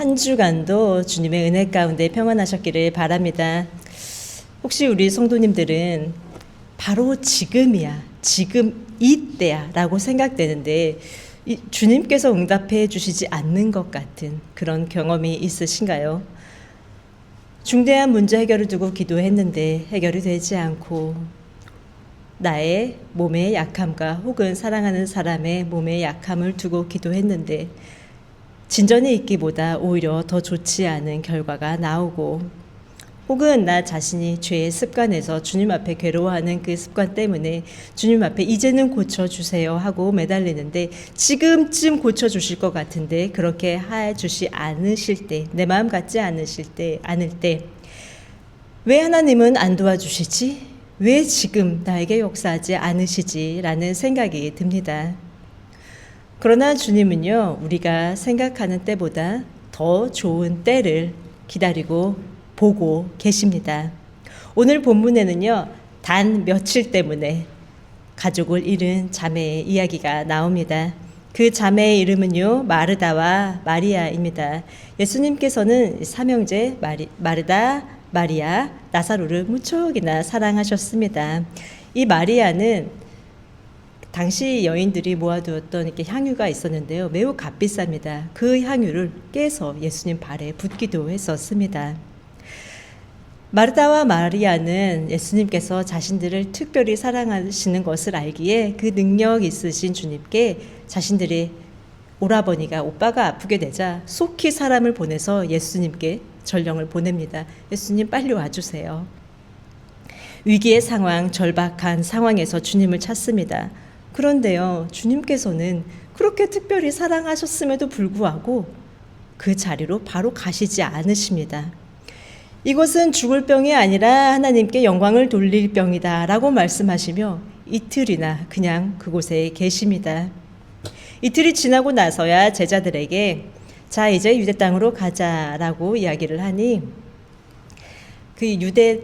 한 주간도 주님의 은혜 가운데 평안하셨기를 바랍니다. 혹시 우리 성도님들은 바로 지금이야, 지금 이때야 라고 생각되는데 주님께서 응답해 주시지 않는 것 같은 그런 경험이 있으신가요? 중대한 문제 해결을 두고 기도했는데 해결이 되지 않고 나의 몸의 약함과 혹은 사랑하는 사람의 몸의 약함을 두고 기도했는데 진전이 있기보다 오히려 더 좋지 않은 결과가 나오고, 혹은 나 자신이 죄의 습관에서 주님 앞에 괴로워하는 그 습관 때문에 주님 앞에 이제는 고쳐주세요 하고 매달리는데 지금쯤 고쳐주실 것 같은데 그렇게 해주시 않으실 때, 내 마음 같지 않을 때 왜 하나님은 안 도와주시지? 왜 지금 나에게 역사하지 않으시지? 라는 생각이 듭니다. 그러나 주님은요, 우리가 생각하는 때보다 더 좋은 때를 기다리고 보고 계십니다. 오늘 본문에는요, 단 며칠 때문에 가족을 잃은 자매의 이야기가 나옵니다. 그 자매의 이름은요, 마르다와 마리아입니다. 예수님께서는 삼형제 마르다, 마리아, 나사로를 무척이나 사랑하셨습니다. 이 마리아는 당시 여인들이 모아두었던 이렇게 향유가 있었는데요. 매우 값비쌉니다. 그 향유를 깨서 예수님 발에 붓기도 했었습니다. 마르다와 마리아는 예수님께서 자신들을 특별히 사랑하시는 것을 알기에 그 능력 있으신 주님께 자신들의 오라버니가, 오빠가 아프게 되자 속히 사람을 보내서 예수님께 전령을 보냅니다. 예수님 빨리 와주세요. 위기의 상황, 절박한 상황에서 주님을 찾습니다. 그런데요, 주님께서는 그렇게 특별히 사랑하셨음에도 불구하고 그 자리로 바로 가시지 않으십니다. 이것은 죽을 병이 아니라 하나님께 영광을 돌릴 병이다 라고 말씀하시며 이틀이나 그냥 그곳에 계십니다. 이틀이 지나고 나서야 제자들에게 자, 이제 유대 땅으로 가자라고 이야기를 하니, 그 유대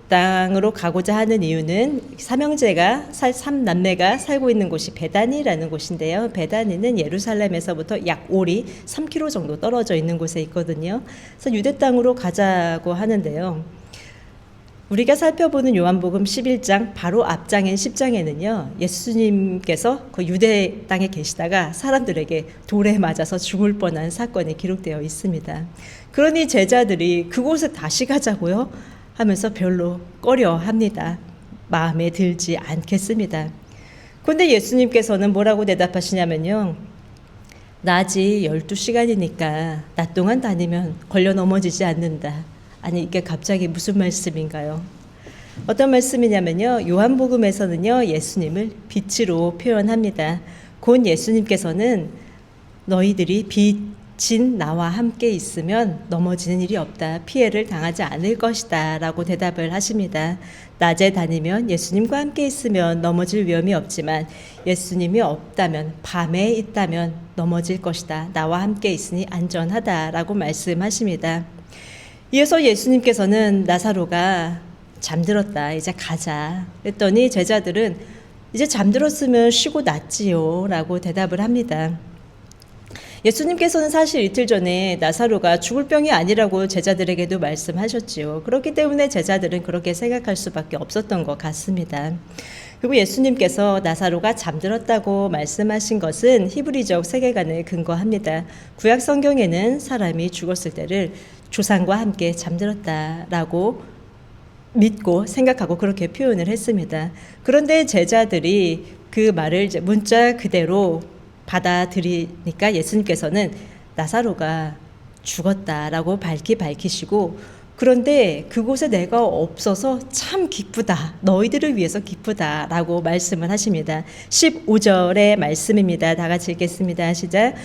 땅으로 가고자 하는 이유는 삼남매가 살고 있는 곳이 베다니라는 곳인데요. 베다니는 예루살렘에서부터 약 오리 3km 정도 떨어져 있는 곳에 있거든요. 그래서 유대 땅으로 가자고 하는데요. 우리가 살펴보는 요한복음 11장 바로 앞장인 10장에는요. 예수님께서 그 유대 땅에 계시다가 사람들에게 돌에 맞아서 죽을 뻔한 사건이 기록되어 있습니다. 그러니 제자들이 그곳에 다시 가자고요? 하면서 별로 꺼려합니다. 마음에 들지 않겠습니다. 그런데 예수님께서는 뭐라고 대답하시냐면요. 낮이 12시간이니까 낮 동안 다니면 걸려 넘어지지 않는다. 아니, 이게 갑자기 무슨 말씀인가요? 어떤 말씀이냐면요. 요한복음에서는요, 예수님을 빛으로 표현합니다. 곧 예수님께서는 너희들이 빛인 나와 함께 있으면 넘어지는 일이 없다. 피해를 당하지 않을 것이다. 라고 대답을 하십니다. 낮에 다니면 예수님과 함께 있으면 넘어질 위험이 없지만 예수님이 없다면, 밤에 있다면 넘어질 것이다. 나와 함께 있으니 안전하다. 라고 말씀하십니다. 이어서 예수님께서는 나사로가 잠들었다. 이제 가자. 그랬더니 제자들은 이제 잠들었으면 쉬고 낫지요. 라고 대답을 합니다. 예수님께서는 사실 이틀 전에 나사로가 죽을 병이 아니라고 제자들에게도 말씀하셨지요. 그렇기 때문에 제자들은 그렇게 생각할 수밖에 없었던 것 같습니다. 그리고 예수님께서 나사로가 잠들었다고 말씀하신 것은 히브리적 세계관을 근거합니다. 구약 성경에는 사람이 죽었을 때를 조상과 함께 잠들었다라고 믿고 생각하고 그렇게 표현을 했습니다. 그런데 제자들이 그 말을 이제 문자 그대로 받아들이니까 예수님께서는 나사로가 죽었다라고 밝히시고, 그런데 그곳에 내가 없어서 참 기쁘다. 너희들을 위해서 기쁘다라고 말씀을 하십니다. 15절의 말씀입니다. 다 같이 읽겠습니다. 시작.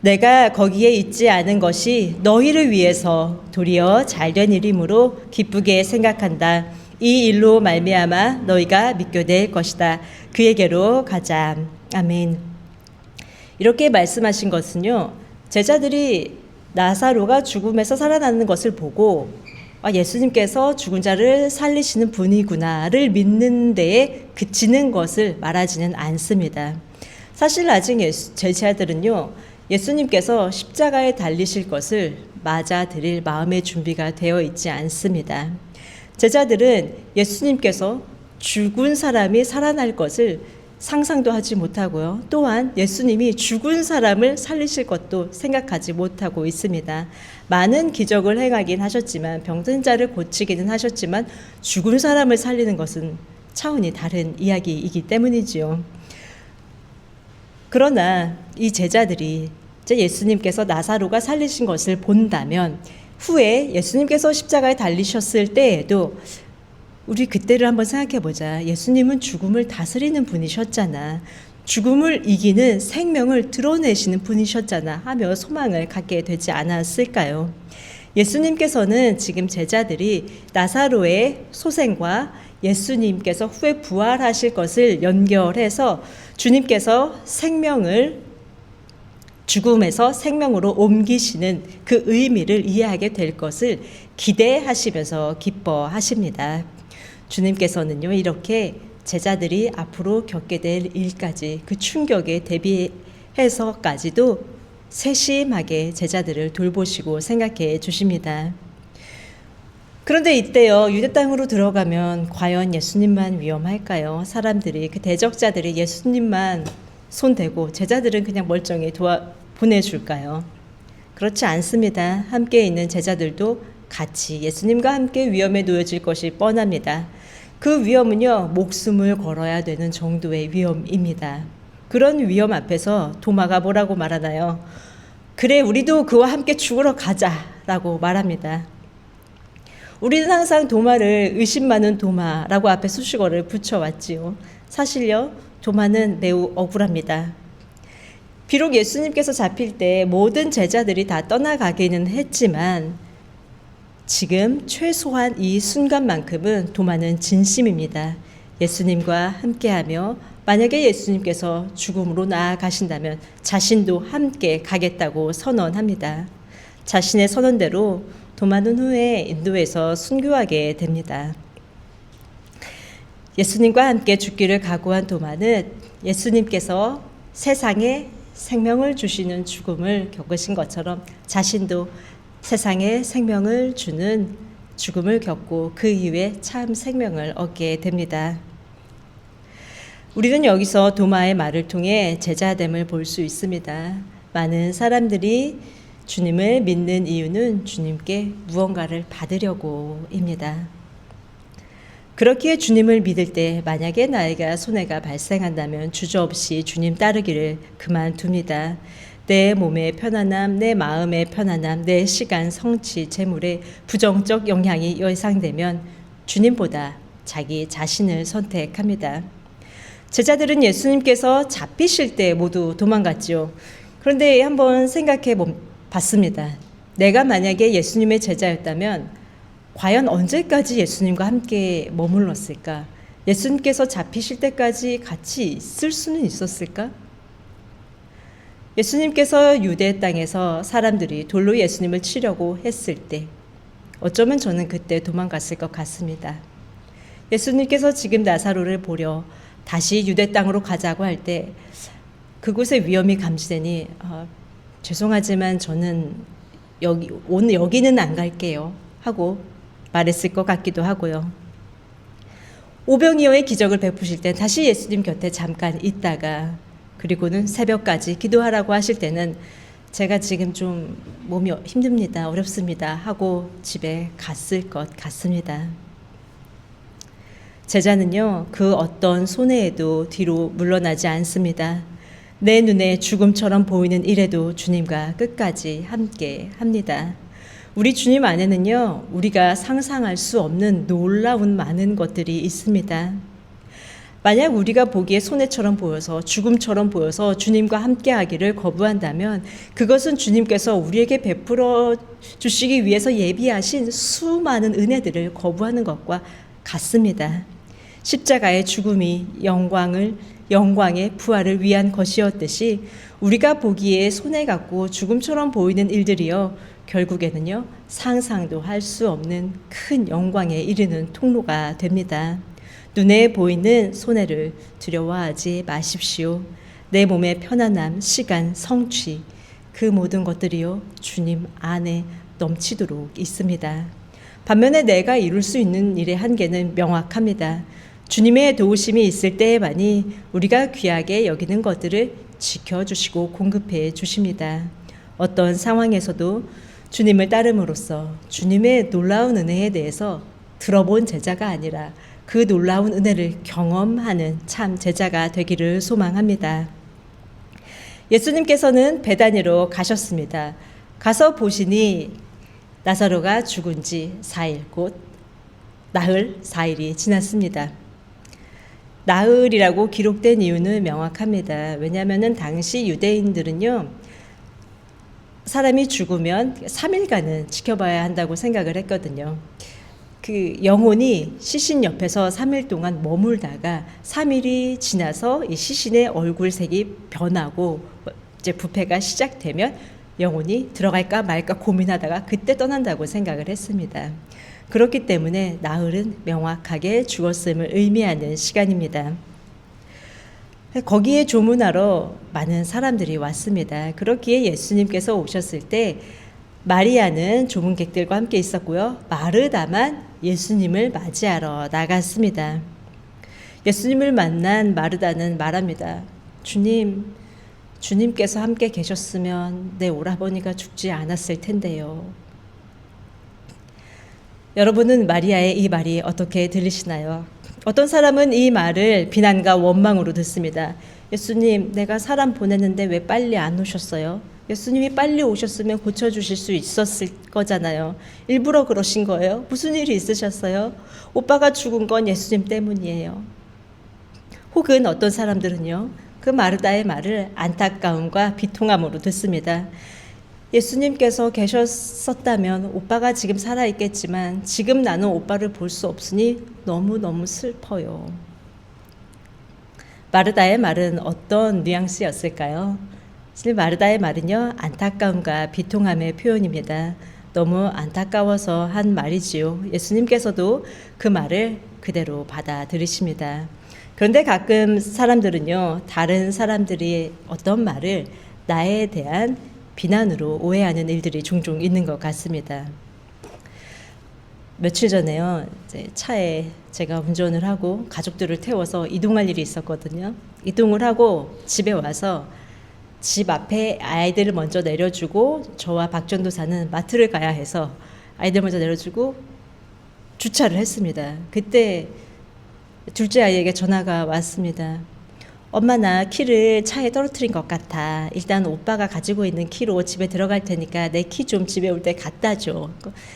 내가 거기에 있지 않은 것이 너희를 위해서 도리어 잘된 일이므로 기쁘게 생각한다. 이 일로 말미암아 너희가 믿게 될 것이다. 그에게로 가자. 아멘. 이렇게 말씀하신 것은요, 제자들이 나사로가 죽음에서 살아나는 것을 보고 예수님께서 죽은 자를 살리시는 분이구나를 믿는 데에 그치는 것을 말하지는 않습니다. 사실 아직 제자들은요, 예수님께서 십자가에 달리실 것을 맞아들일 마음의 준비가 되어 있지 않습니다. 제자들은 예수님께서 죽은 사람이 살아날 것을 상상도 하지 못하고요. 또한 예수님이 죽은 사람을 살리실 것도 생각하지 못하고 있습니다. 많은 기적을 행하긴 하셨지만, 병든 자를 고치기는 하셨지만, 죽은 사람을 살리는 것은 차원이 다른 이야기이기 때문이지요. 그러나 이 제자들이 이제 예수님께서 나사로가 살리신 것을 본다면, 후에 예수님께서 십자가에 달리셨을 때에도 우리 그때를 한번 생각해 보자. 예수님은 죽음을 다스리는 분이셨잖아. 죽음을 이기는 생명을 드러내시는 분이셨잖아 하며 소망을 갖게 되지 않았을까요? 예수님께서는 지금 제자들이 나사로의 소생과 예수님께서 후에 부활하실 것을 연결해서 주님께서 생명을 죽음에서 생명으로 옮기시는 그 의미를 이해하게 될 것을 기대하시면서 기뻐하십니다. 주님께서는요, 이렇게 제자들이 앞으로 겪게 될 일까지 그 충격에 대비해서까지도 세심하게 제자들을 돌보시고 생각해 주십니다. 그런데 이때요, 유대 땅으로 들어가면 과연 예수님만 위험할까요? 사람들이, 그 대적자들이 예수님만 손대고 제자들은 그냥 멀쩡히 보내줄까요? 그렇지 않습니다. 함께 있는 제자들도 같이 예수님과 함께 위험에 놓여질 것이 뻔합니다. 그 위험은요, 목숨을 걸어야 되는 정도의 위험입니다. 그런 위험 앞에서 도마가 뭐라고 말하나요? 그래, 우리도 그와 함께 죽으러 가자라고 말합니다. 우리는 항상 도마를 의심 많은 도마라고 앞에 수식어를 붙여왔지요. 사실요, 도마는 매우 억울합니다. 비록 예수님께서 잡힐 때 모든 제자들이 다 떠나가기는 했지만 지금 최소한 이 순간만큼은 도마는 진심입니다. 예수님과 함께하며 만약에 예수님께서 죽음으로 나아가신다면 자신도 함께 가겠다고 선언합니다. 자신의 선언대로 도마는 후에 인도에서 순교하게 됩니다. 예수님과 함께 죽기를 각오한 도마는 예수님께서 세상에 생명을 주시는 죽음을 겪으신 것처럼 자신도 세상에 생명을 주는 죽음을 겪고 그 이후에 참 생명을 얻게 됩니다. 우리는 여기서 도마의 말을 통해 제자됨을 볼 수 있습니다. 많은 사람들이 주님을 믿는 이유는 주님께 무언가를 받으려고입니다. 그렇기에 주님을 믿을 때 만약에 나에게 손해가 발생한다면 주저없이 주님 따르기를 그만둡니다. 내 몸의 편안함, 내 마음의 편안함, 내 시간, 성취, 재물에 부정적 영향이 예상되면 주님보다 자기 자신을 선택합니다. 제자들은 예수님께서 잡히실 때 모두 도망갔죠. 그런데 한번 생각해 봤습니다. 내가 만약에 예수님의 제자였다면 과연 언제까지 예수님과 함께 머물렀을까? 예수님께서 잡히실 때까지 같이 있을 수는 있었을까? 예수님께서 유대 땅에서 사람들이 돌로 예수님을 치려고 했을 때 어쩌면 저는 그때 도망갔을 것 같습니다. 예수님께서 지금 나사로를 보려 다시 유대 땅으로 가자고 할 때 그곳에 위험이 감지되니 죄송하지만 저는 오늘 여기는 안 갈게요 하고 말했을 것 같기도 하고요. 오병이어의 기적을 베푸실 때 다시 예수님 곁에 잠깐 있다가 그리고는 새벽까지 기도하라고 하실 때는 제가 지금 좀 몸이 힘듭니다. 어렵습니다. 하고 집에 갔을 것 같습니다. 제자는요, 그 어떤 손해에도 뒤로 물러나지 않습니다. 내 눈에 죽음처럼 보이는 일에도 주님과 끝까지 함께 합니다. 우리 주님 안에는요, 우리가 상상할 수 없는 놀라운 많은 것들이 있습니다. 만약 우리가 보기에 손해처럼 보여서 죽음처럼 보여서 주님과 함께 하기를 거부한다면 그것은 주님께서 우리에게 베풀어 주시기 위해서 예비하신 수많은 은혜들을 거부하는 것과 같습니다. 십자가의 죽음이 영광의 부활을 위한 것이었듯이 우리가 보기에 손해 같고 죽음처럼 보이는 일들이요, 결국에는요, 상상도 할 수 없는 큰 영광에 이르는 통로가 됩니다. 눈에 보이는 손해를 두려워하지 마십시오. 내 몸의 편안함, 시간, 성취, 그 모든 것들이요, 주님 안에 넘치도록 있습니다. 반면에 내가 이룰 수 있는 일의 한계는 명확합니다. 주님의 도우심이 있을 때에만이 우리가 귀하게 여기는 것들을 지켜주시고 공급해 주십니다. 어떤 상황에서도 주님을 따름으로써 주님의 놀라운 은혜에 대해서 들어본 제자가 아니라 그 놀라운 은혜를 경험하는 참 제자가 되기를 소망합니다. 예수님께서는 베다니로 가셨습니다. 가서 보시니 나사로가 죽은 지 4일, 곧 나흘 4일이 지났습니다. 나흘이라고 기록된 이유는 명확합니다. 왜냐하면 당시 유대인들은요, 사람이 죽으면 3일간은 지켜봐야 한다고 생각을 했거든요. 그 영혼이 시신 옆에서 3일 동안 머물다가 3일이 지나서 이 시신의 얼굴색이 변하고 이제 부패가 시작되면 영혼이 들어갈까 말까 고민하다가 그때 떠난다고 생각을 했습니다. 그렇기 때문에 나흘은 명확하게 죽었음을 의미하는 시간입니다. 거기에 조문하러 많은 사람들이 왔습니다. 그렇기에 예수님께서 오셨을 때 마리아는 조문객들과 함께 있었고요. 마르다만 예수님을 맞이하러 나갔습니다. 예수님을 만난 마르다는 말합니다. 주님께서 함께 계셨으면 내 오라버니가 죽지 않았을 텐데요. 여러분은 마리아의 이 말이 어떻게 들리시나요? 어떤 사람은 이 말을 비난과 원망으로 듣습니다. 예수님, 내가 사람 보냈는데 왜 빨리 안 오셨어요? 예수님이 빨리 오셨으면 고쳐주실 수 있었을 거잖아요. 일부러 그러신 거예요? 무슨 일이 있으셨어요? 오빠가 죽은 건 예수님 때문이에요. 혹은 어떤 사람들은요, 그 마르다의 말을 안타까움과 비통함으로 듣습니다. 예수님께서 계셨었다면 오빠가 지금 살아있겠지만 지금 나는 오빠를 볼 수 없으니 너무너무 슬퍼요. 마르다의 말은 어떤 뉘앙스였을까요? 사실 마르다의 말은요, 안타까움과 비통함의 표현입니다. 너무 안타까워서 한 말이지요. 예수님께서도 그 말을 그대로 받아들이십니다. 그런데 가끔 사람들은요, 다른 사람들이 어떤 말을 나에 대한 비난으로 오해하는 일들이 종종 있는 것 같습니다. 며칠 전에요, 이제 차에 제가 운전을 하고 가족들을 태워서 이동할 일이 있었거든요. 이동을 하고 집에 와서 집 앞에 아이들을 먼저 내려주고 저와 박 전도사는 마트를 가야 해서 아이들 먼저 내려주고 주차를 했습니다. 그때 둘째 아이에게 전화가 왔습니다. 엄마, 나 키를 차에 떨어뜨린 것 같아. 일단 오빠가 가지고 있는 키로 집에 들어갈 테니까 내 키 좀 집에 올 때 갖다 줘.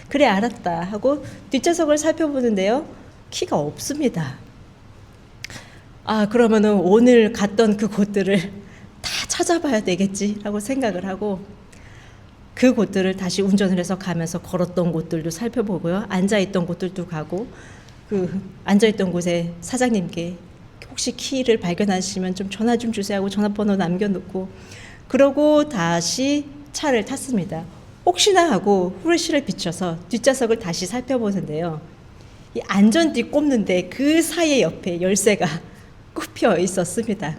그래, 알았다 하고 뒷좌석을 살펴보는데요, 키가 없습니다. 그러면은 오늘 갔던 그 곳들을 다 찾아봐야 되겠지라고 생각을 하고 그 곳들을 다시 운전을 해서 가면서 걸었던 곳들도 살펴보고요, 앉아있던 곳들도 가고, 그 앉아있던 곳에 사장님께 혹시 키를 발견하시면 좀 전화 좀 주세요 하고 전화번호 남겨놓고, 그러고 다시 차를 탔습니다. 혹시나 하고 후레쉬를 비춰서 뒷좌석을 다시 살펴보는데요, 이 안전띠 꼽는데 그 사이에 옆에 열쇠가 꼽혀 있었습니다.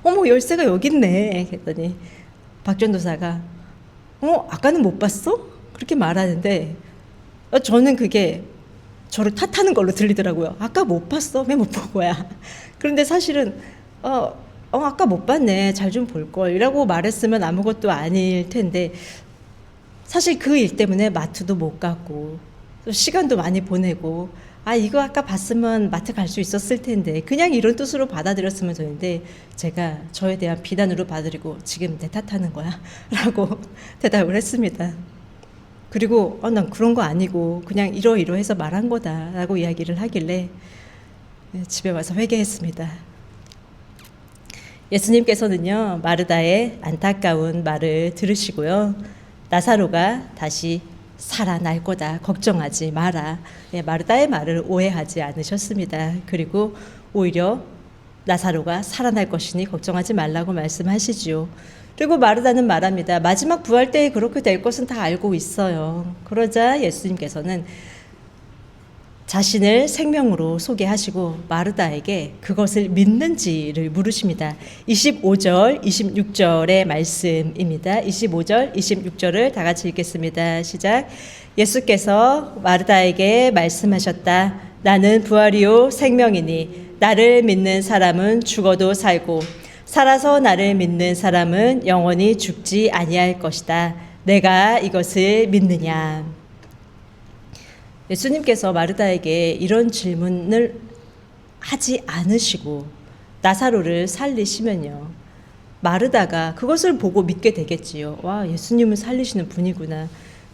어머, 열쇠가 여기 있네 했더니 박 전도사가 아까는 못 봤어? 그렇게 말하는데 저는 그게 저를 탓하는 걸로 들리더라고요. 아까 못 봤어? 왜 못 본 거야? 그런데 사실은 아까 못 봤네, 잘 좀 볼 걸 이라고 말했으면 아무것도 아닐 텐데, 사실 그 일 때문에 마트도 못 갔고 시간도 많이 보내고, 이거 아까 봤으면 마트 갈 수 있었을 텐데, 그냥 이런 뜻으로 받아들였으면 되는데 제가 저에 대한 비난으로 받아들이고 지금 내 탓하는 거야? 라고 대답을 했습니다. 그리고 난 그런 거 아니고 그냥 이러이러해서 말한 거다 라고 이야기를 하길래 집에 와서 회개했습니다. 예수님께서는요, 마르다의 안타까운 말을 들으시고요, 나사로가 다시 살아날 거다, 걱정하지 마라, 마르다의 말을 오해하지 않으셨습니다. 그리고 오히려 나사로가 살아날 것이니 걱정하지 말라고 말씀하시지요. 그리고 마르다는 말합니다. 마지막 부활 때에 그렇게 될 것은 다 알고 있어요. 그러자 예수님께서는 자신을 생명으로 소개하시고 마르다에게 그것을 믿는지를 물으십니다. 25절, 26절의 말씀입니다. 25절, 26절을 다 같이 읽겠습니다. 시작. 예수께서 마르다에게 말씀하셨다. 나는 부활이요 생명이니 나를 믿는 사람은 죽어도 살고 살아서 나를 믿는 사람은 영원히 죽지 아니할 것이다. 내가 이것을 믿느냐? 예수님께서 마르다에게 이런 질문을 하지 않으시고 나사로를 살리시면요, 마르다가 그것을 보고 믿게 되겠지요. 와, 예수님은 살리시는 분이구나.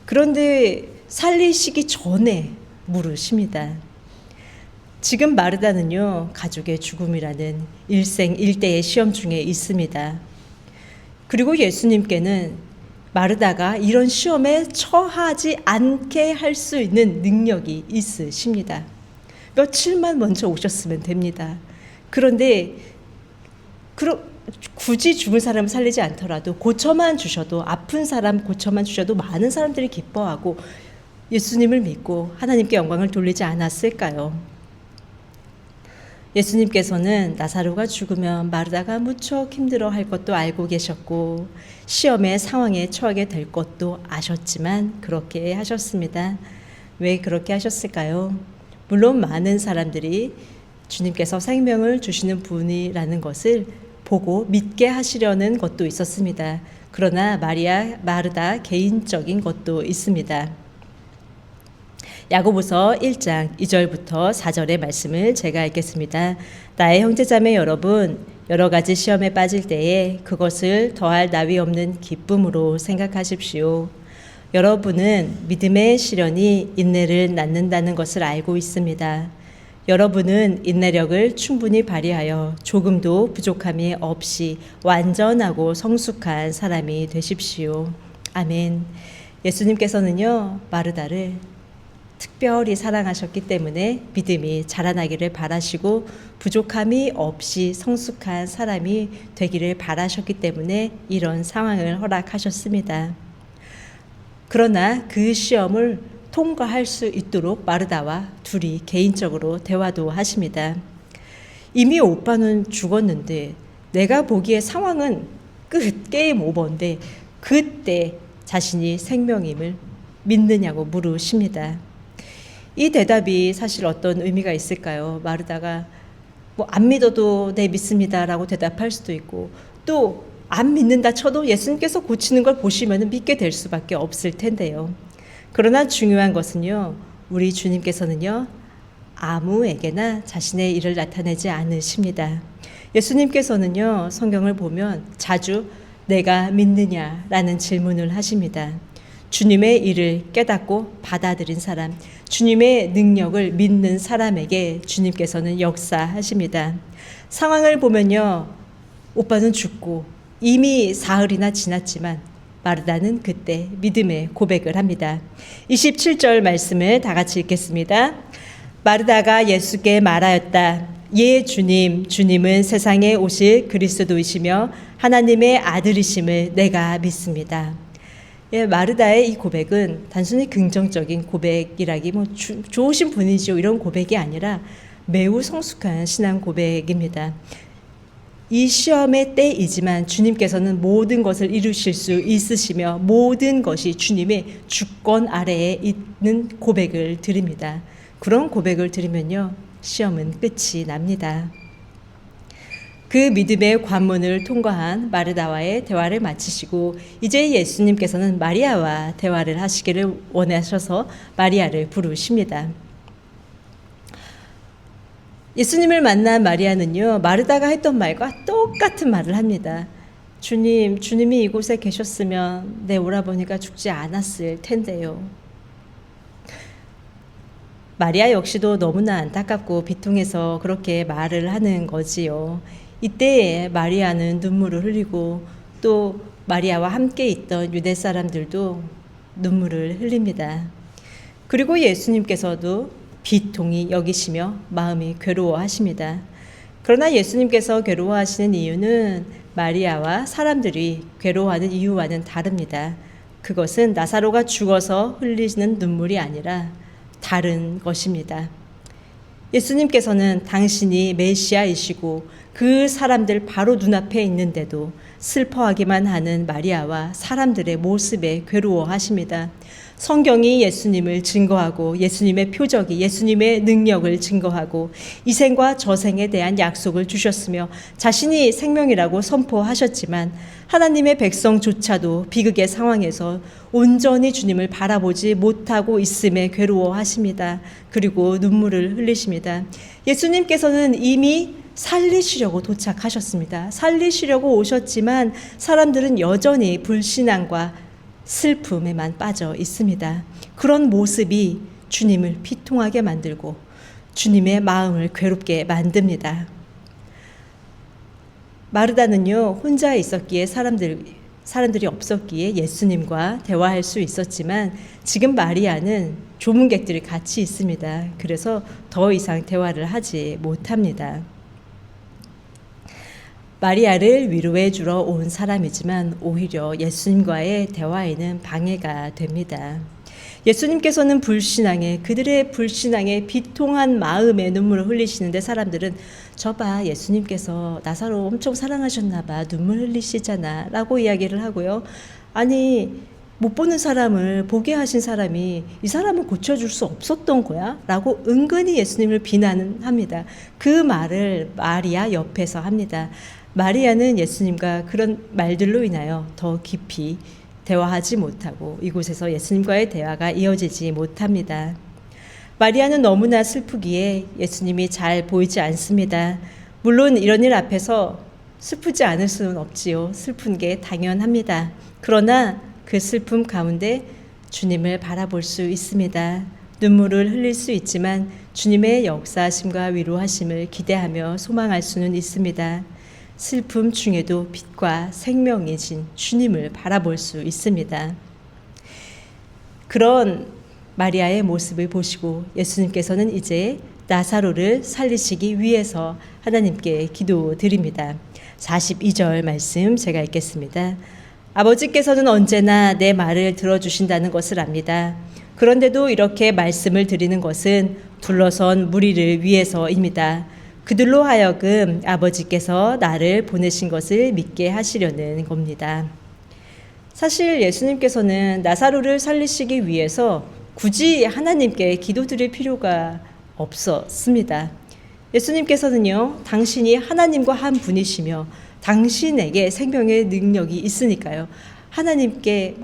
그런데 살리시기 전에 물으십니다. 지금 마르다는요, 가족의 죽음이라는 일생일대의 시험 중에 있습니다. 그리고 예수님께는 마르다가 이런 시험에 처하지 않게 할 수 있는 능력이 있으십니다. 며칠만 먼저 오셨으면 됩니다. 그런데 굳이 죽은 사람을 살리지 않더라도 고쳐만 주셔도, 아픈 사람 고쳐만 주셔도 많은 사람들이 기뻐하고 예수님을 믿고 하나님께 영광을 돌리지 않았을까요? 예수님께서는 나사로가 죽으면 마르다가 무척 힘들어할 것도 알고 계셨고 시험의 상황에 처하게 될 것도 아셨지만 그렇게 하셨습니다. 왜 그렇게 하셨을까요? 물론 많은 사람들이 주님께서 생명을 주시는 분이라는 것을 보고 믿게 하시려는 것도 있었습니다. 그러나 마르다 개인적인 것도 있습니다. 야고보서 1장 2절부터 4절의 말씀을 제가 읽겠습니다. 나의 형제자매 여러분, 여러 가지 시험에 빠질 때에 그것을 더할 나위 없는 기쁨으로 생각하십시오. 여러분은 믿음의 시련이 인내를 낳는다는 것을 알고 있습니다. 여러분은 인내력을 충분히 발휘하여 조금도 부족함이 없이 완전하고 성숙한 사람이 되십시오. 아멘. 예수님께서는요, 마르다를 특별히 사랑하셨기 때문에 믿음이 자라나기를 바라시고 부족함이 없이 성숙한 사람이 되기를 바라셨기 때문에 이런 상황을 허락하셨습니다. 그러나 그 시험을 통과할 수 있도록 마르다와 둘이 개인적으로 대화도 하십니다. 이미 오빠는 죽었는데 내가 보기에 상황은 끝, 게임 오버인데 그때 자신이 생명임을 믿느냐고 물으십니다. 이 대답이 사실 어떤 의미가 있을까요? 마르다가 안 믿어도 네 믿습니다라고 대답할 수도 있고 또 안 믿는다 쳐도 예수님께서 고치는 걸 보시면 믿게 될 수밖에 없을 텐데요. 그러나 중요한 것은요, 우리 주님께서는요, 아무에게나 자신의 일을 나타내지 않으십니다. 예수님께서는요, 성경을 보면 자주 내가 믿느냐라는 질문을 하십니다. 주님의 일을 깨닫고 받아들인 사람, 주님의 능력을 믿는 사람에게 주님께서는 역사하십니다. 상황을 보면요, 오빠는 죽고 이미 사흘이나 지났지만 마르다는 그때 믿음의 고백을 합니다. 27절 말씀을 다 같이 읽겠습니다. 마르다가 예수께 말하였다. 예, 주님, 주님은 세상에 오실 그리스도이시며 하나님의 아들이심을 내가 믿습니다. 예, 마르다의 이 고백은 단순히 긍정적인 고백이라기 좋으신 분이죠, 이런 고백이 아니라 매우 성숙한 신앙 고백입니다. 이 시험의 때이지만 주님께서는 모든 것을 이루실 수 있으시며 모든 것이 주님의 주권 아래에 있는 고백을 드립니다. 그런 고백을 드리면요, 시험은 끝이 납니다. 그 믿음의 관문을 통과한 마르다와의 대화를 마치시고 이제 예수님께서는 마리아와 대화를 하시기를 원하셔서 마리아를 부르십니다. 예수님을 만난 마리아는요, 마르다가 했던 말과 똑같은 말을 합니다. 주님이 이곳에 계셨으면 내 오라버니가 죽지 않았을 텐데요. 마리아 역시도 너무나 안타깝고 비통해서 그렇게 말을 하는 거지요. 이때 마리아는 눈물을 흘리고 또 마리아와 함께 있던 유대 사람들도 눈물을 흘립니다. 그리고 예수님께서도 비통히 여기시며 마음이 괴로워하십니다. 그러나 예수님께서 괴로워하시는 이유는 마리아와 사람들이 괴로워하는 이유와는 다릅니다. 그것은 나사로가 죽어서 흘리는 눈물이 아니라 다른 것입니다. 예수님께서는 당신이 메시아이시고 그 사람들 바로 눈앞에 있는데도 슬퍼하기만 하는 마리아와 사람들의 모습에 괴로워하십니다. 성경이 예수님을 증거하고 예수님의 표적이 예수님의 능력을 증거하고 이생과 저생에 대한 약속을 주셨으며 자신이 생명이라고 선포하셨지만 하나님의 백성조차도 비극의 상황에서 온전히 주님을 바라보지 못하고 있음에 괴로워하십니다. 그리고 눈물을 흘리십니다. 예수님께서는 이미 살리시려고 도착하셨습니다. 살리시려고 오셨지만 사람들은 여전히 불신앙과 슬픔에만 빠져 있습니다. 그런 모습이 주님을 비통하게 만들고 주님의 마음을 괴롭게 만듭니다. 마르다는요, 혼자 있었기에 사람들이 없었기에 예수님과 대화할 수 있었지만 지금 마리아는 조문객들이 같이 있습니다. 그래서 더 이상 대화를 하지 못합니다. 마리아를 위로해 주러 온 사람이지만 오히려 예수님과의 대화에는 방해가 됩니다. 예수님께서는 그들의 불신앙에 비통한 마음에 눈물을 흘리시는데 사람들은 저봐 예수님께서 나사로 엄청 사랑하셨나 봐 눈물 흘리시잖아 라고 이야기를 하고요. 아니 못 보는 사람을 보게 하신 사람이 이 사람을 고쳐줄 수 없었던 거야? 라고 은근히 예수님을 비난합니다. 그 말을 마리아 옆에서 합니다. 마리아는 예수님과 그런 말들로 인하여 더 깊이 대화하지 못하고 이곳에서 예수님과의 대화가 이어지지 못합니다. 마리아는 너무나 슬프기에 예수님이 잘 보이지 않습니다. 물론 이런 일 앞에서 슬프지 않을 수는 없지요. 슬픈 게 당연합니다. 그러나 그 슬픔 가운데 주님을 바라볼 수 있습니다. 눈물을 흘릴 수 있지만 주님의 역사하심과 위로하심을 기대하며 소망할 수는 있습니다. 슬픔 중에도 빛과 생명이신 주님을 바라볼 수 있습니다. 그런 마리아의 모습을 보시고 예수님께서는 이제 나사로를 살리시기 위해서 하나님께 기도드립니다. 42절 말씀 제가 읽겠습니다. 아버지께서는 언제나 내 말을 들어주신다는 것을 압니다. 그런데도 이렇게 말씀을 드리는 것은 둘러선 무리를 위해서입니다. 그들로 하여금 아버지께서 나를 보내신 것을 믿게 하시려는 겁니다. 사실 예수님께서는 나사로를 살리시기 위해서 굳이 하나님께 기도드릴 필요가 없었습니다. 예수님께서는요, 당신이 하나님과 한 분이시며 당신에게 생명의 능력이 있으니까요. 하나님께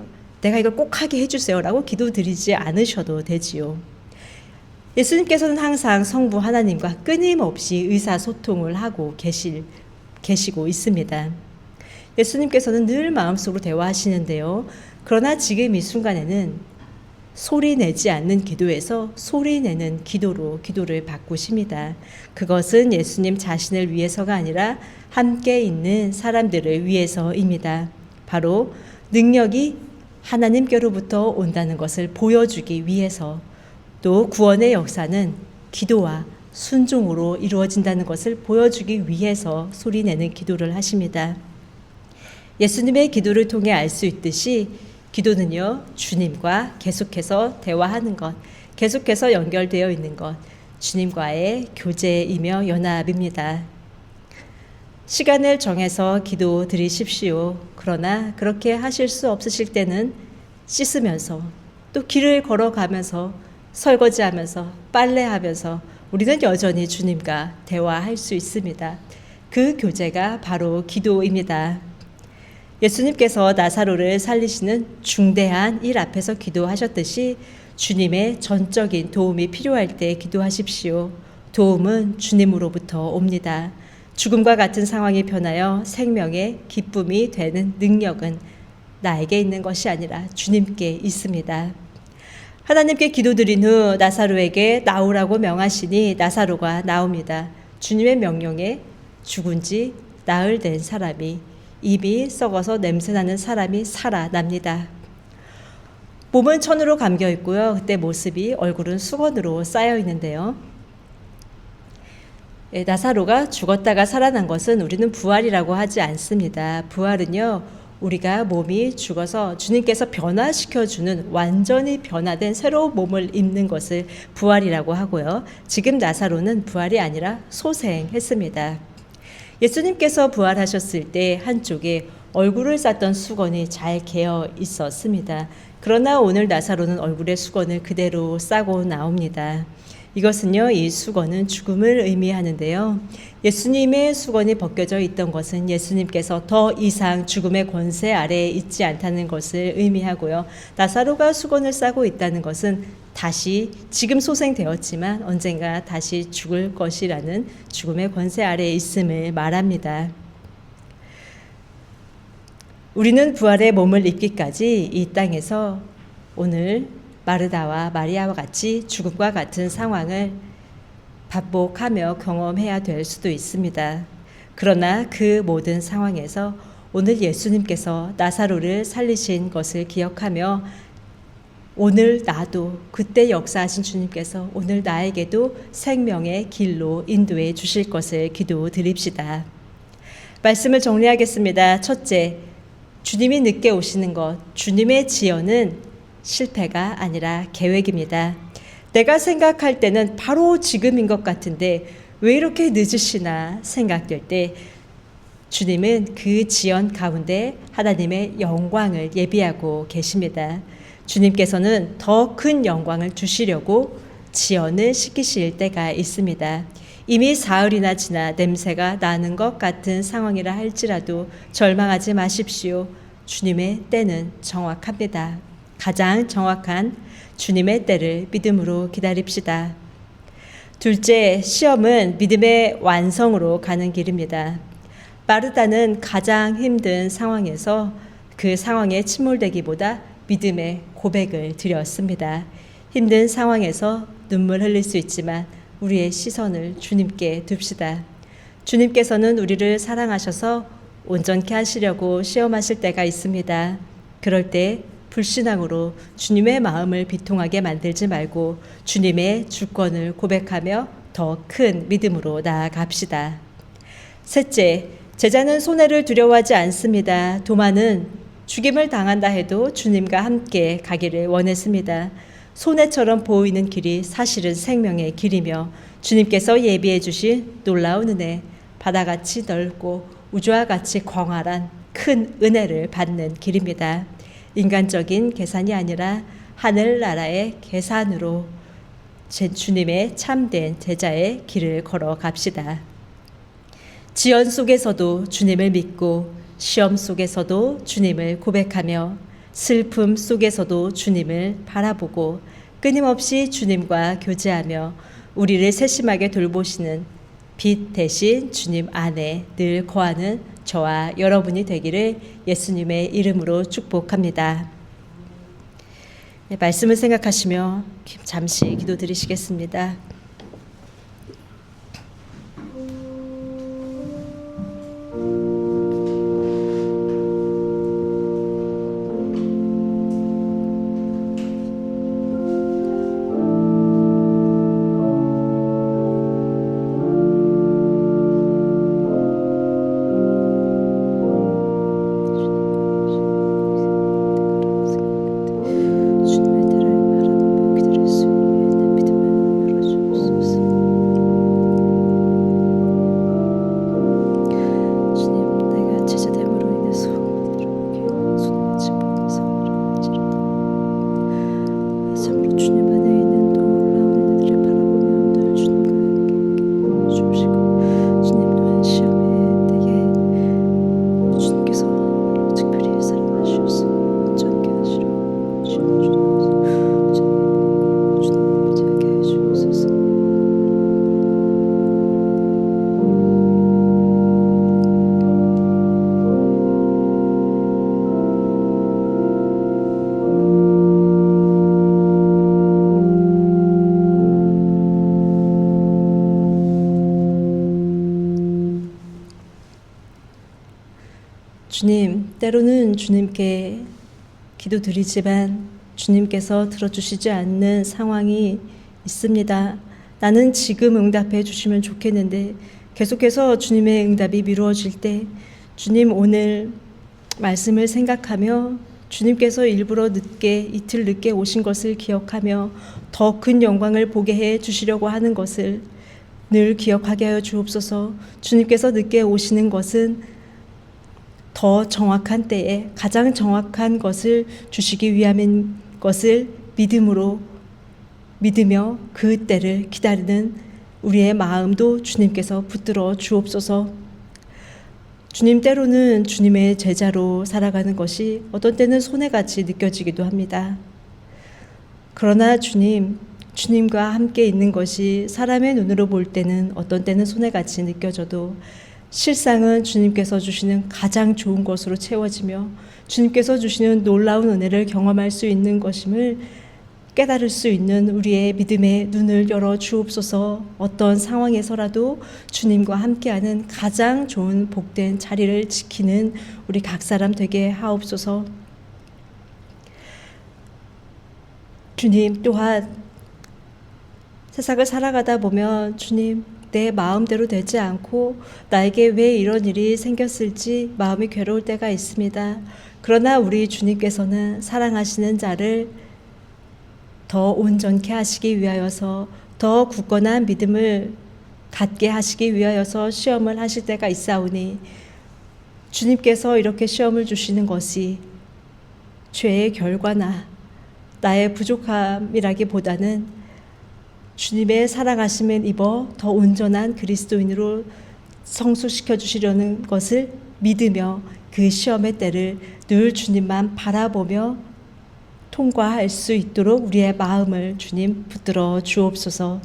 내가 이걸 꼭 하게 해주세요 라고 기도드리지 않으셔도 되지요. 예수님께서는 항상 성부 하나님과 끊임없이 의사소통을 하고 계시고 있습니다. 예수님께서는 늘 마음속으로 대화하시는데요. 그러나 지금 이 순간에는 소리 내지 않는 기도에서 소리 내는 기도로 기도를 바꾸십니다. 그것은 예수님 자신을 위해서가 아니라 함께 있는 사람들을 위해서입니다. 바로 능력이 하나님께로부터 온다는 것을 보여주기 위해서 또 구원의 역사는 기도와 순종으로 이루어진다는 것을 보여주기 위해서 소리내는 기도를 하십니다. 예수님의 기도를 통해 알 수 있듯이 기도는요, 주님과 계속해서 대화하는 것, 계속해서 연결되어 있는 것, 주님과의 교제이며 연합입니다. 시간을 정해서 기도 드리십시오. 그러나 그렇게 하실 수 없으실 때는 씻으면서 또 길을 걸어가면서 설거지하면서 빨래하면서 우리는 여전히 주님과 대화할 수 있습니다. 그 교제가 바로 기도입니다. 예수님께서 나사로를 살리시는 중대한 일 앞에서 기도하셨듯이 주님의 전적인 도움이 필요할 때 기도하십시오. 도움은 주님으로부터 옵니다. 죽음과 같은 상황이 변하여 생명의 기쁨이 되는 능력은 나에게 있는 것이 아니라 주님께 있습니다. 하나님께 기도드린 후 나사로에게 나오라고 명하시니 나사로가 나옵니다. 주님의 명령에 죽은 지 나흘 된 사람이 입이 썩어서 냄새나는 사람이 살아납니다. 몸은 천으로 감겨 있고요. 그때 모습이 얼굴은 수건으로 쌓여 있는데요. 나사로가 죽었다가 살아난 것은 우리는 부활이라고 하지 않습니다. 부활은요, 우리가 몸이 죽어서 주님께서 변화시켜주는 완전히 변화된 새로운 몸을 입는 것을 부활이라고 하고요. 지금 나사로는 부활이 아니라 소생했습니다. 예수님께서 부활하셨을 때 한쪽에 얼굴을 쌌던 수건이 잘 개어 있었습니다. 그러나 오늘 나사로는 얼굴에 수건을 그대로 싸고 나옵니다. 이것은요, 이 수건은 죽음을 의미하는데요. 예수님의 수건이 벗겨져 있던 것은 예수님께서 더 이상 죽음의 권세 아래에 있지 않다는 것을 의미하고요. 나사로가 수건을 싸고 있다는 것은 다시 지금 소생되었지만 언젠가 다시 죽을 것이라는 죽음의 권세 아래에 있음을 말합니다. 우리는 부활의 몸을 입기까지 이 땅에서 오늘 마르다와 마리아와 같이 죽음과 같은 상황을 반복하며 경험해야 될 수도 있습니다. 그러나 그 모든 상황에서 오늘 예수님께서 나사로를 살리신 것을 기억하며 오늘 나도 그때 역사하신 주님께서 오늘 나에게도 생명의 길로 인도해 주실 것을 기도드립시다. 말씀을 정리하겠습니다. 첫째, 주님이 늦게 오시는 것, 주님의 지연은 실패가 아니라 계획입니다. 내가 생각할 때는 바로 지금인 것 같은데 왜 이렇게 늦으시나 생각될 때 주님은 그 지연 가운데 하나님의 영광을 예비하고 계십니다. 주님께서는 더 큰 영광을 주시려고 지연을 시키실 때가 있습니다. 이미 사흘이나 지나 냄새가 나는 것 같은 상황이라 할지라도 절망하지 마십시오. 주님의 때는 정확합니다. 가장 정확한 주님의 때를 믿음으로 기다립시다. 둘째, 시험은 믿음의 완성으로 가는 길입니다. 마르다는 가장 힘든 상황에서 그 상황에 침몰되기보다 믿음의 고백을 드렸습니다. 힘든 상황에서 눈물 흘릴 수 있지만 우리의 시선을 주님께 둡시다. 주님께서는 우리를 사랑하셔서 온전케 하시려고 시험하실 때가 있습니다. 그럴 때 불신앙으로 주님의 마음을 비통하게 만들지 말고 주님의 주권을 고백하며 더 큰 믿음으로 나아갑시다. 셋째, 제자는 손해를 두려워하지 않습니다. 도마는 죽임을 당한다 해도 주님과 함께 가기를 원했습니다. 손해처럼 보이는 길이 사실은 생명의 길이며 주님께서 예비해 주신 놀라운 은혜, 바다같이 넓고 우주와 같이 광활한 큰 은혜를 받는 길입니다. 인간적인 계산이 아니라 하늘나라의 계산으로 주님의 참된 제자의 길을 걸어갑시다. 지연 속에서도 주님을 믿고 시험 속에서도 주님을 고백하며 슬픔 속에서도 주님을 바라보고 끊임없이 주님과 교제하며 우리를 세심하게 돌보시는 빛 대신 주님 안에 늘 거하는 저와 여러분이 되기를 예수님의 이름으로 축복합니다. 네, 말씀을 생각하시며 잠시 기도드리시겠습니다. 주님, 때로는 주님께 기도드리지만 주님께서 들어주시지 않는 상황이 있습니다. 나는 지금 응답해 주시면 좋겠는데 계속해서 주님의 응답이 미루어질 때 주님 오늘 말씀을 생각하며 주님께서 일부러 이틀 늦게 오신 것을 기억하며 더 큰 영광을 보게 해 주시려고 하는 것을 늘 기억하게 하여 주옵소서. 주님께서 늦게 오시는 것은 더 정확한 때에 가장 정확한 것을 주시기 위함인 것을 믿으며 그 때를 기다리는 우리의 마음도 주님께서 붙들어 주옵소서. 주님, 때로는 주님의 제자로 살아가는 것이 어떤 때는 손해같이 느껴지기도 합니다. 그러나 주님과 함께 있는 것이 사람의 눈으로 볼 때는 어떤 때는 손해같이 느껴져도 실상은 주님께서 주시는 가장 좋은 것으로 채워지며 주님께서 주시는 놀라운 은혜를 경험할 수 있는 것임을 깨달을 수 있는 우리의 믿음의 눈을 열어 주옵소서. 어떤 상황에서라도 주님과 함께하는 가장 좋은 복된 자리를 지키는 우리 각 사람 되게 하옵소서. 주님, 또한 세상을 살아가다 보면 주님, 내 마음대로 되지 않고 나에게 왜 이런 일이 생겼을지 마음이 괴로울 때가 있습니다. 그러나 우리 주님께서는 사랑하시는 자를 더 온전케 하시기 위하여서, 더 굳건한 믿음을 갖게 하시기 위하여서 시험을 하실 때가 있사오니, 주님께서 이렇게 시험을 주시는 것이 죄의 결과나 나의 부족함이라기보다는 주님의 사랑하심을 입어 더 온전한 그리스도인으로 성숙시켜 주시려는 것을 믿으며 그 시험의 때를 늘 주님만 바라보며 통과할 수 있도록 우리의 마음을 주님 붙들어 주옵소서.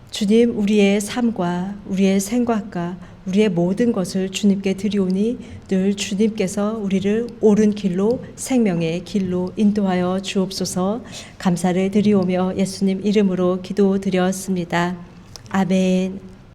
주님, 우리의 삶과 우리의 생각과 우리의 모든 것을 주님께 드리오니 늘 주님께서 우리를 옳은 길로, 생명의 길로 인도하여 주옵소서. 감사를 드리오며 예수님 이름으로 기도드렸습니다. 아멘.